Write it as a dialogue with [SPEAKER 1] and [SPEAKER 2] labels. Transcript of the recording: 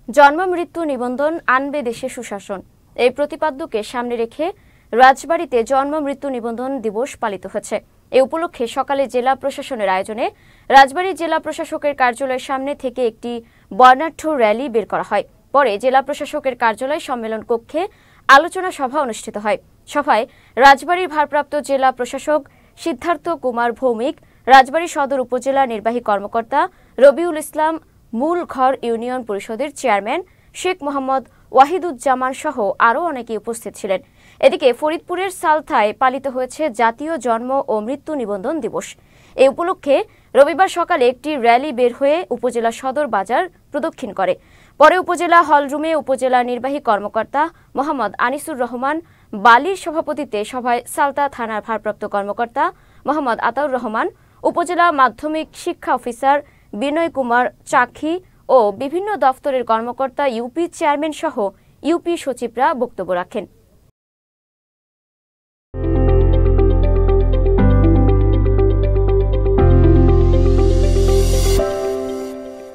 [SPEAKER 1] জন্ম মৃত্যু নিবন্ধন আনবে দেশে সুশাসন। এই প্রতিপাদ্যকে সামনে রেখে রাজবাড়ীতে জন্ম মৃত্যু নিবন্ধন দিবস পালিত হচ্ছে। এই উপলক্ষে সকালে জেলা প্রশাসনের আয়োজনে রাজবাড়ী জেলা প্রশাসকের কার্যালয়ের সামনে থেকে একটি বর্ণাঢ্য র্যালি বের করা হয়। পরে জেলা প্রশাসকের কার্যালয় সম্মেলন কক্ষে আলোচনা সভা অনুষ্ঠিত হয়। সভায় রাজবাড়ীর ভারপ্রাপ্ত জেলা প্রশাসক সিদ্ধার্থ কুমার ভৌমিক, রাজবাড়ী সদর উপজেলা নির্বাহী কর্মকর্তা রবিউল ইসলাম, মূল ঘর ইউনিয়ন পরিষদের চেয়ারম্যান শেখ মোহাম্মদ ওয়াহিদুজ্জামান সহ আরও অনেকে উপস্থিত ছিলেন। এদিকে ফরিদপুরের সালথায় পালিত হয়েছে জাতীয় জন্ম ও মৃত্যু নিবন্ধন দিবস। এই উপলক্ষে রবিবার সকালে একটি র্যালি বের হয়ে উপজেলা সদর বাজার প্রদক্ষিণ করে। পরে উপজেলা হলরুমে উপজেলা নির্বাহী কর্মকর্তা মোহাম্মদ আনিসুর রহমান বালির সভাপতিত্বে সভায় সালতা থানার ভারপ্রাপ্ত কর্মকর্তা মোহাম্মদ আতাউর রহমান, উপজেলা মাধ্যমিক শিক্ষা অফিসার বিনয় কুমার চাখি ও বিভিন্ন দফতরের কর্মকর্তা, ইউপি চেয়ারম্যান সহ ইউপি সচিবরা বক্তব্য রাখেন।